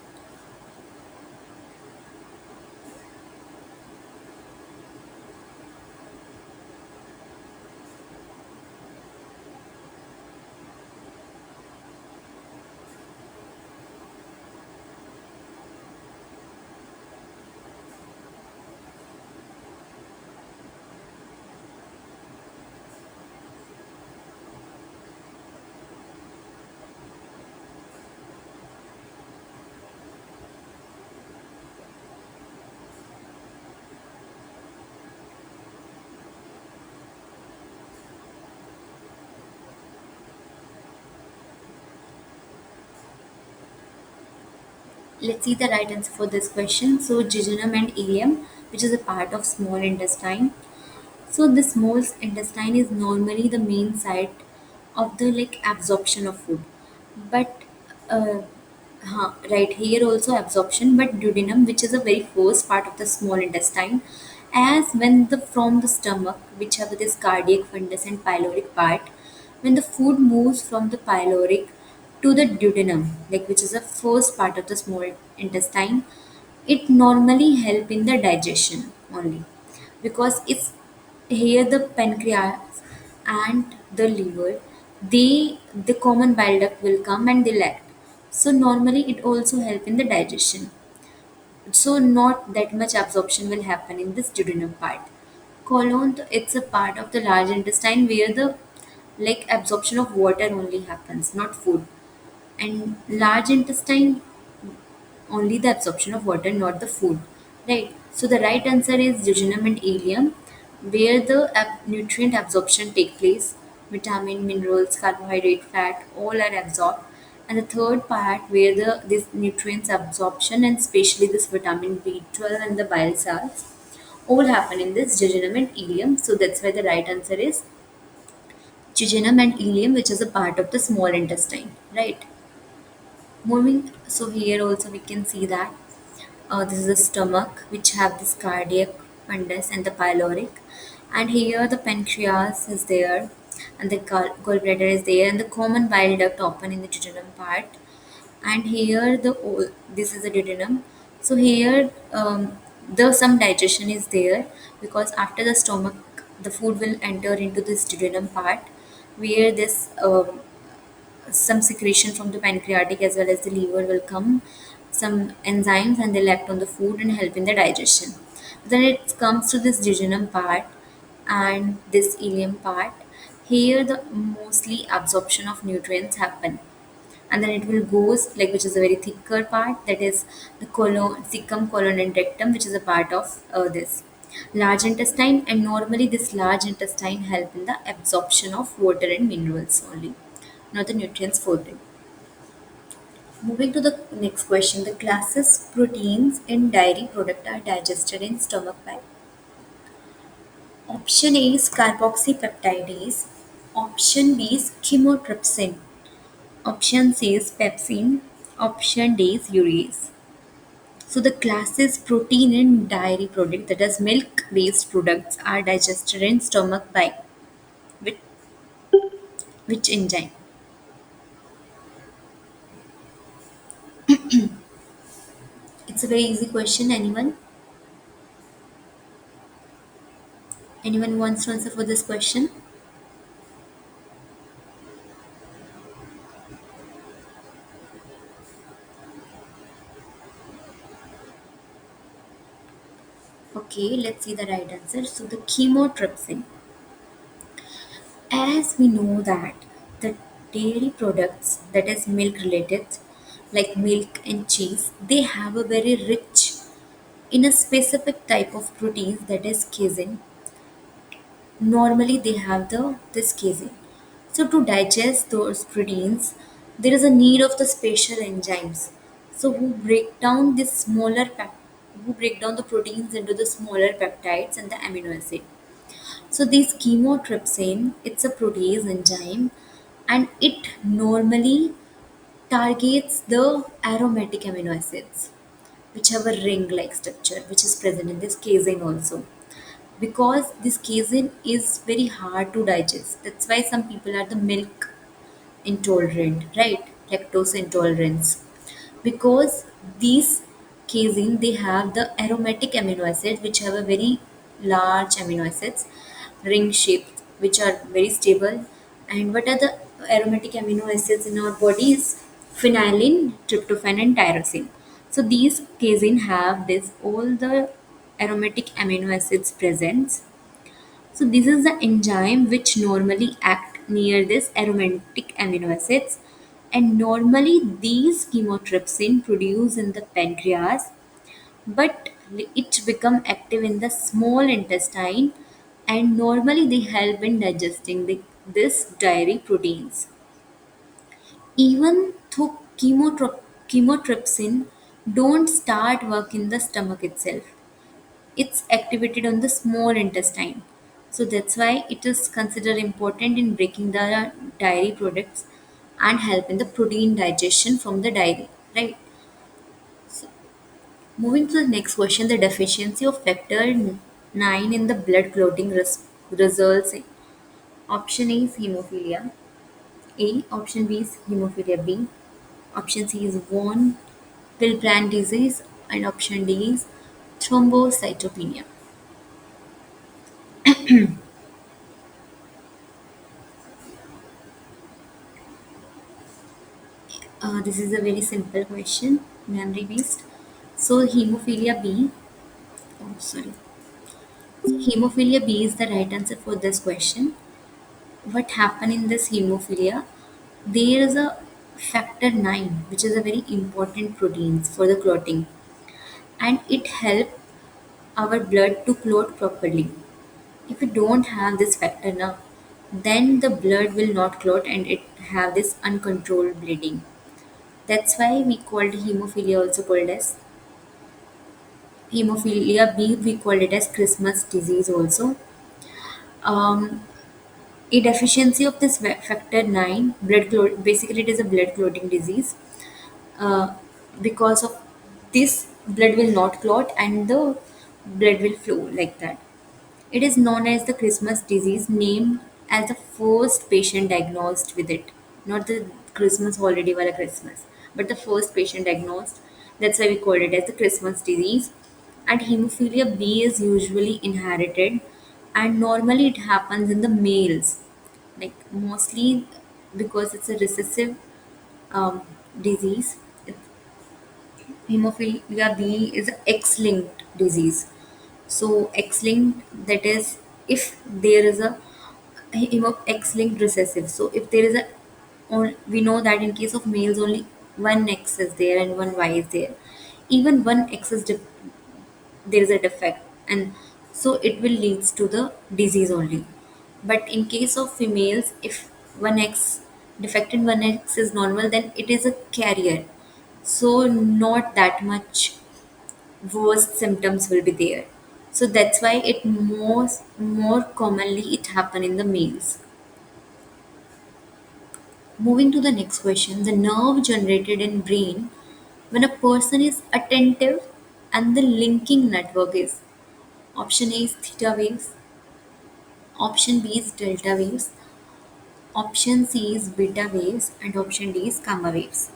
Let's see the right answer for this question. So jejunum and ileum, which is a part of small intestine. So the small intestine is normally the main site of the like absorption of food. But right here also absorption, but duodenum, which is a very first part of the small intestine, as when the from the stomach, which have this cardiac fundus and pyloric part, when the food moves from the pyloric to the duodenum, like which is the first part of the small intestine, it normally help in the digestion only, because it's here the pancreas and the liver, they the common bile duct will come and they'll act. So normally it also help in the digestion. So not that much absorption will happen in this duodenum part. Colon, it's a part of the large intestine where the like absorption of water only happens, not food. And large intestine, only the absorption of water, not the food. Right. So the right answer is jejunum and ileum, where the nutrient absorption take place. Vitamin, minerals, carbohydrate, fat, all are absorbed. And the third part where the this nutrients absorption and especially this vitamin B12 and the bile salts all happen in this jejunum and ileum. So that's why the right answer is jejunum and ileum, which is a part of the small intestine. Right. Moving, so here also we can see that this is the stomach, which have this cardiac fundus and the pyloric, and here the pancreas is there, and the gallbladder is there, and the common bile duct open in the duodenum part, and here this is the duodenum. So here the some digestion is there, because after the stomach, the food will enter into this duodenum part, where this some secretion from the pancreatic as well as the liver will come, some enzymes, and they'll act on the food and help in the digestion. Then it comes to this jejunum part and this ileum part. Here the mostly absorption of nutrients happen, and then it will goes like, which is a very thicker part, that is the colon, cecum, colon and rectum, which is a part of this large intestine, and normally this large intestine help in the absorption of water and minerals only, not the nutrients for it. Moving to the next question, the classes proteins in dairy product are digested in stomach by option A is carboxypeptidase, option B is chymotrypsin, option C is pepsin, option D is urease. So the classes protein in dairy product, that is milk based products, are digested in stomach by which, which enzyme? It's a very easy question. Anyone wants to answer for this question? Okay, let's see the right answer. So the chymotrypsin. As we know that the dairy products, that is milk related, like milk and cheese, they have a very rich in a specific type of proteins, that is casein. Normally they have this casein. So to digest those proteins, there is a need of the special enzymes. So who break down this smaller who break down the proteins into the smaller peptides and the amino acid. So this chemotrypsin, it's a protease enzyme, and it normally targets the aromatic amino acids, which have a ring-like structure, which is present in this casein also. Because this casein is very hard to digest. That's why some people are the milk intolerant, right? Lactose intolerance. Because these casein, they have the aromatic amino acids, which have a very large amino acids, ring shaped, which are very stable. And what are the aromatic amino acids in our bodies? Phenylalanine, tryptophan, and tyrosine. So these casein have this all the aromatic amino acids present. So this is the enzyme which normally act near this aromatic amino acids, and normally these chemotrypsin produce in the pancreas, but it become active in the small intestine, and normally they help in digesting this dairy proteins. Even though chemotrypsin don't start work in the stomach itself, it's activated on the small intestine. So that's why it is considered important in breaking the dairy products and help in the protein digestion from the dairy. Right. So moving to the next question, the deficiency of factor 9 in the blood clotting results in option A is hemophilia A, option B is hemophilia B, option C is von Willebrand disease, and option D is thrombocytopenia. This is a very simple question, memory based. So hemophilia B, oh sorry, hemophilia B is the right answer for this question. What happened in this hemophilia? There is a factor 9, which is a very important protein for the clotting, and it helps our blood to clot properly. If we don't have this factor now, then the blood will not clot and it have this uncontrolled bleeding. That's why we called hemophilia also called as hemophilia B, we call it as Christmas disease also. Um, a deficiency of this factor 9, basically it is a blood clotting disease. Uh, because of this, blood will not clot and the blood will flow like that. It is known as the Christmas disease, named as the first patient diagnosed with it. Not the Christmas holiday wala Christmas, but the first patient diagnosed. That's why we called it as the Christmas disease. And hemophilia B is usually inherited, and normally it happens in the males, like mostly because it's a recessive um, disease. Hemophilia B is an X-linked disease. So X-linked, that is, if there is a X-linked recessive. So if there is a, we know that in case of males only one X is there and one Y is there. Even one X is there is a defect, and so it will leads to the disease only. But in case of females, if one X defected, one X is normal, then it is a carrier. So not that much worst symptoms will be there. So that's why it more commonly it happen in the males. Moving to the next question, the nerve generated in brain when a person is attentive and the linking network is option A is theta waves, option B is delta waves, option C is beta waves, and option D is gamma waves.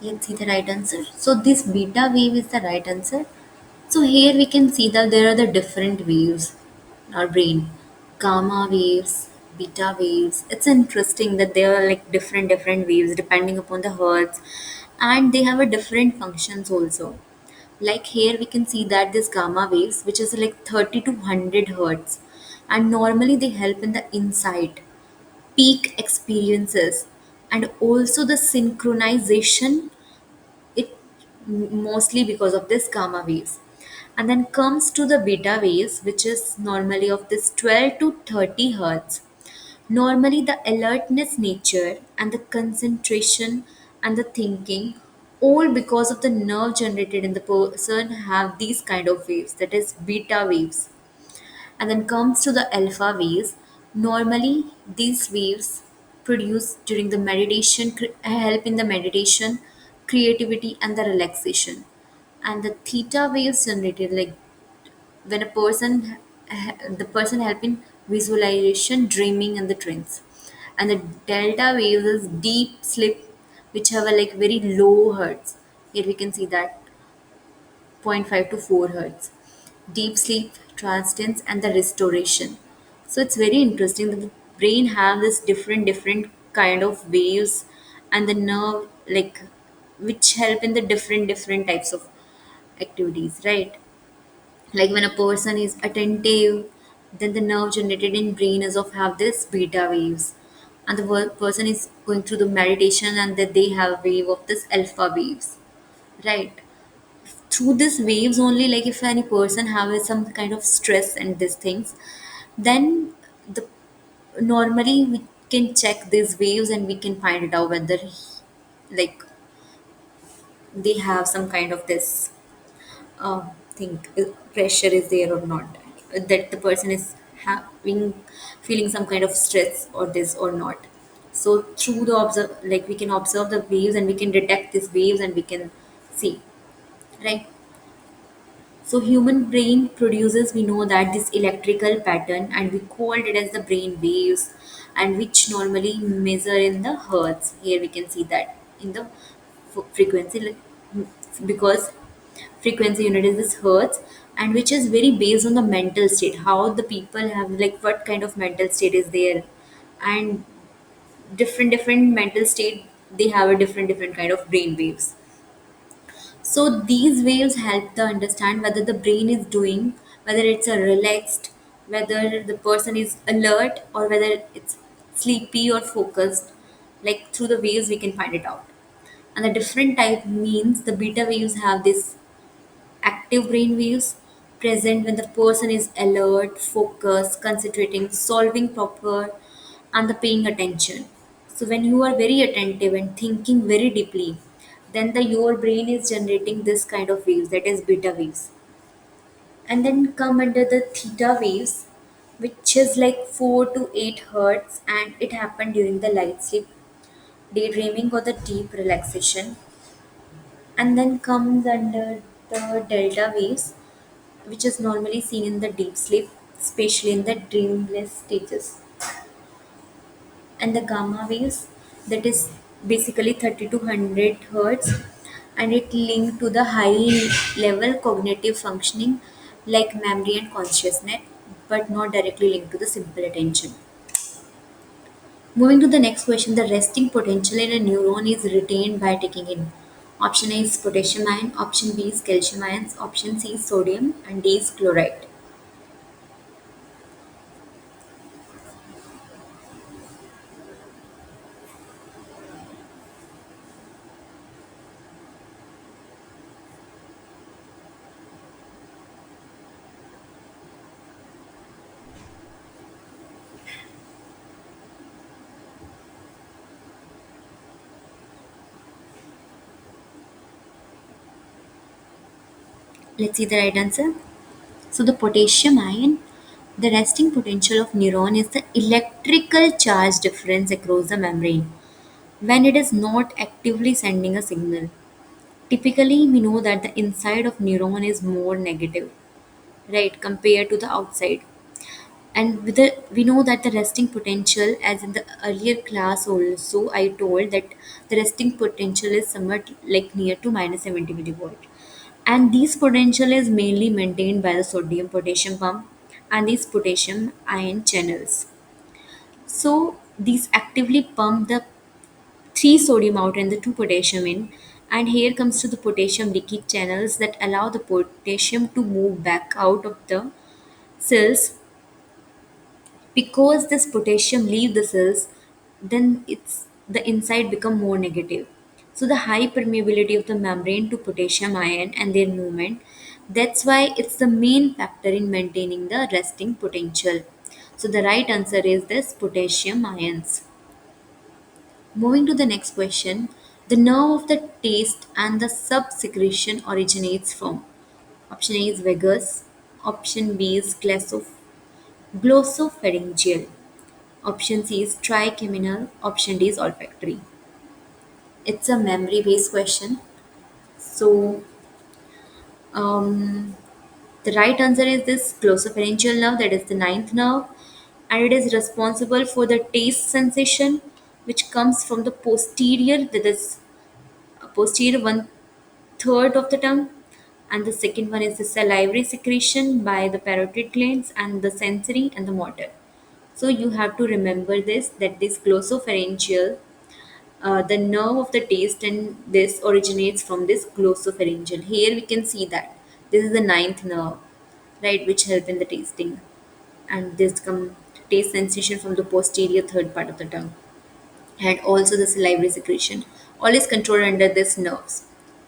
Let's see the right answer. So this beta wave is the right answer. So here we can see that there are the different waves in our brain. Gamma waves, beta waves. It's interesting that there are like different waves depending upon the hertz, and they have a different functions also. Like here we can see that this gamma waves, which is like 30 to 100 hertz, and normally they help in the insight, peak experiences, and also the synchronization. It mostly because of this gamma waves. And then comes to the beta waves, which is normally of this 12 to 30 hertz. Normally, the alertness nature and the concentration and the thinking, all because of the nerve generated in the person, have these kind of waves, that is beta waves. And then comes to the alpha waves. Normally, these waves produced during the meditation help in the meditation, creativity, and the relaxation. And the theta waves generated like when a person the person help in visualization, dreaming, and the trance. And the delta waves is deep sleep, which have a like very low hertz. Here we can see that zero point 0.5 to 4 hertz, deep sleep, trance, and the restoration. So it's very interesting that the brain have this different kind of waves, and the nerve like which help in the different types of activities, right? Like when a person is attentive, then the nerve generated in brain is of have this beta waves, and the person is going through the meditation and that they have wave of this alpha waves, right? Through these waves only, like if any person have some kind of stress and these things, then the normally we can check these waves and we can find it out whether like they have some kind of this think pressure is there or not, that the person is having feeling some kind of stress or this or not. So through the observe, like we can observe the waves and we can detect these waves and we can see, right? So human brain produces, we know that this electrical pattern, and we called it as the brain waves, and which normally measure in the hertz. Here we can see that in the frequency, like, because frequency unit is this hertz, and which is very based on the mental state, how the people have like what kind of mental state is there, and different mental state, they have a different kind of brain waves. So these waves help the understand whether the brain is doing, whether it's a relaxed, whether the person is alert, or whether it's sleepy or focused. Like through the waves, we can find it out. And the different type means the beta waves have this active brain waves present when the person is alert, focused, concentrating, solving proper, and the paying attention. So when you are very attentive and thinking very deeply, then the your brain is generating this kind of waves, that is beta waves. And then come under the theta waves, which is like 4 to 8 hertz, and it happened during the light sleep, daydreaming, or the deep relaxation. And then comes under the delta waves, which is normally seen in the deep sleep, especially in the dreamless stages. And the gamma waves, that is basically 30 to 100 hertz, and it linked to the high level cognitive functioning like memory and consciousness, but not directly linked to the simple attention. Moving to the next question, the resting potential in a neuron is retained by taking in option A is potassium ion, option B is calcium ions, option C is sodium, and D is chloride. Let's see the right answer. So the potassium ion, the resting potential of neuron is the electrical charge difference across the membrane when it is not actively sending a signal. Typically, we know that the inside of neuron is more negative, right, compared to the outside. And we know that the resting potential, as in the earlier class also, I told that the resting potential is somewhat like near to minus 70 millivolt. And this potential is mainly maintained by the sodium potassium pump and these potassium ion channels. So these actively pump the three sodium out and the two potassium in. And here comes to the potassium leakage channels that allow the potassium to move back out of the cells. Because this potassium leave the cells, then it's the inside become more negative. So the high permeability of the membrane to potassium ion and their movement, that's why it's the main factor in maintaining the resting potential. So the right answer is this potassium ions. Moving to the next question, the nerve of the taste and the subsecretion originates from. Option A is vagus, option B is glossopharyngeal, option C is trigeminal, option D is olfactory. It's a memory based question. So, um, the right answer is this glossopharyngeal nerve, that is the ninth nerve, and it is responsible for the taste sensation, which comes from the posterior, that is posterior one third of the tongue, and the second one is the salivary secretion by the parotid glands, and the sensory and the motor. So you have to remember this, that this glossopharyngeal, the nerve of the taste, and this originates from this glossopharyngeal. Here we can see that this is the ninth nerve, right, which help in the tasting, and this come taste sensation from the posterior third part of the tongue, and also the salivary secretion. All is controlled under this nerves.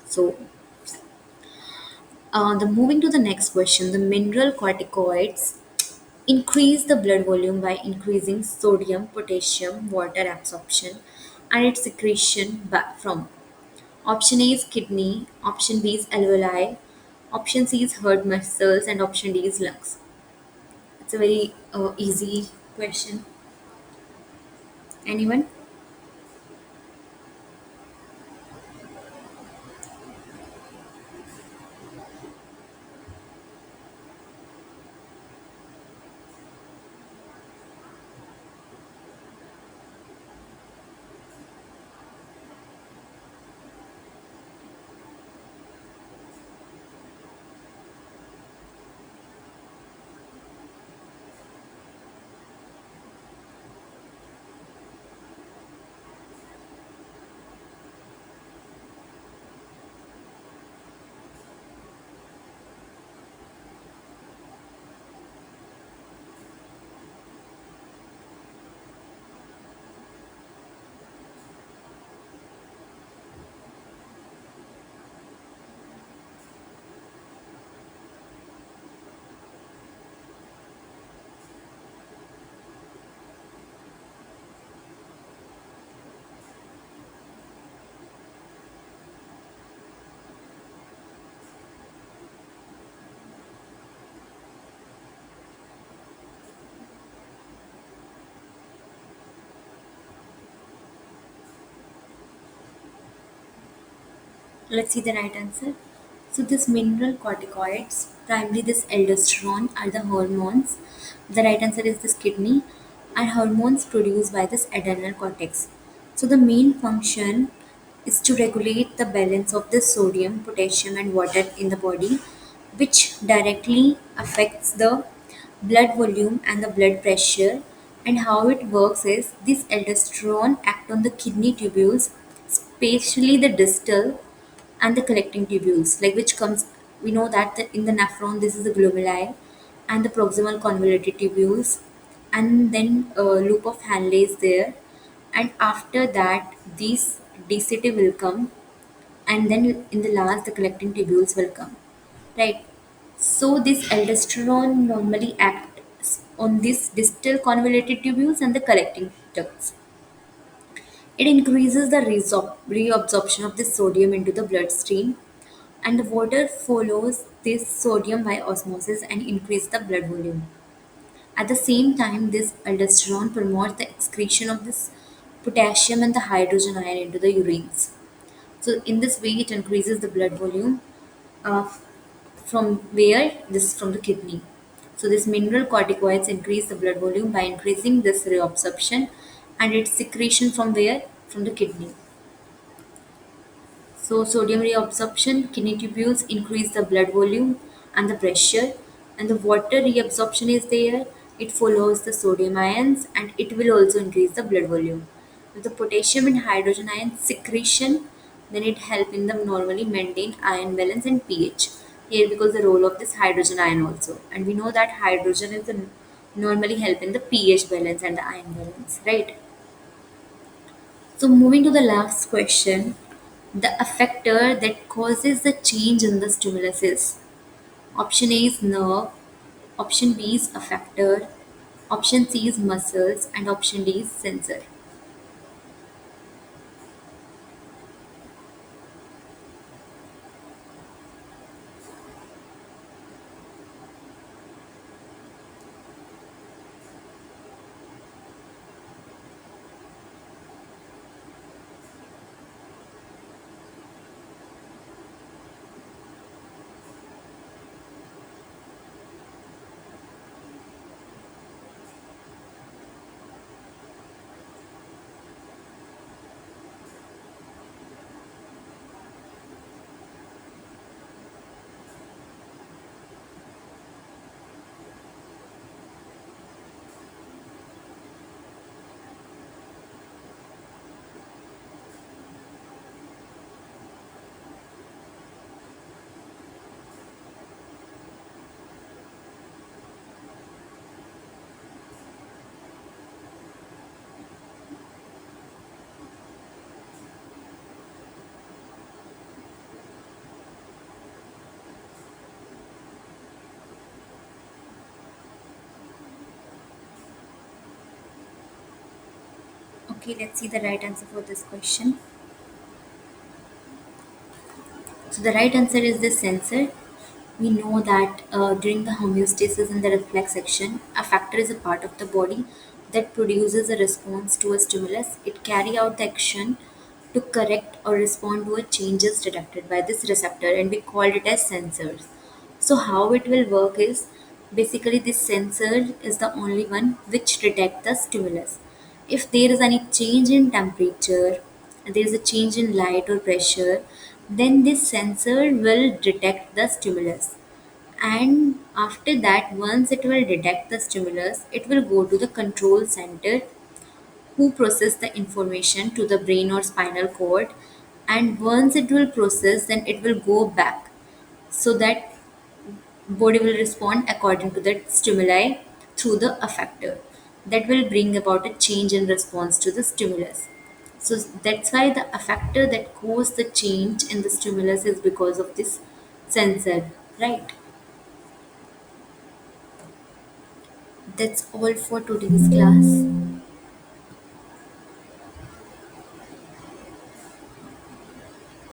So the moving to the next question, the mineral corticoids increase the blood volume by increasing sodium, potassium, water absorption, and its secretion from. Option A is kidney, option B is alveoli, option C is heart muscles, and option D is lungs. It's a very easy question. Anyone? Let's see the right answer. So this mineral corticoids, primarily this aldosterone, are the hormones. The right answer is this kidney, are hormones produced by this adrenal cortex. So the main function is to regulate the balance of the sodium, potassium, and water in the body, which directly affects the blood volume and the blood pressure. And how it works is this aldosterone act on the kidney tubules, especially the distal and the collecting tubules, like which comes, we know that in the nephron this is the glomeruli and the proximal convoluted tubules, and then a loop of Hanley is there, and after that these DCT will come, and then in the last the collecting tubules will come, right? So this aldosterone normally acts on this distal convoluted tubules and the collecting ducts. It increases the reabsorption of the sodium into the bloodstream, and the water follows this sodium by osmosis and increase the blood volume. At the same time, this aldosterone promotes the excretion of this potassium and the hydrogen ion into the urines. So in this way, it increases the blood volume uh, from where this from the kidney. So this mineral corticoids increase the blood volume by increasing this reabsorption and its secretion from where, from the kidney. So sodium reabsorption, kidney tubules increase the blood volume and the pressure, and the water reabsorption is there. It follows the sodium ions and it will also increase the blood volume. If the potassium and hydrogen ion secretion, then it help in the normally maintain ion balance and pH. Here because the role of this hydrogen ion also, and we know that hydrogen is the normally help in the pH balance and the ion balance, right? So moving to the last question, the effector that causes the change in the stimulus is option A is nerve, option B is effector, option C is muscles, and option D is sensor. Okay, let's see the right answer for this question. So the right answer is the sensor. We know that during the homeostasis in the reflex action, a factor is a part of the body that produces a response to a stimulus. It carry out the action to correct or respond to a changes detected by this receptor, and we call it as sensors. So how it will work is basically this sensor is the only one which detect the stimulus. If there is any change in temperature, there is a change in light or pressure, then this sensor will detect the stimulus. And after that, once it will detect the stimulus, it will go to the control center who process the information to the brain or spinal cord. And once it will process, then it will go back so that body will respond according to that stimuli through the effector that will bring about a change in response to the stimulus. So that's why the effector that causes the change in the stimulus is because of this sensor, right? That's all for today's class.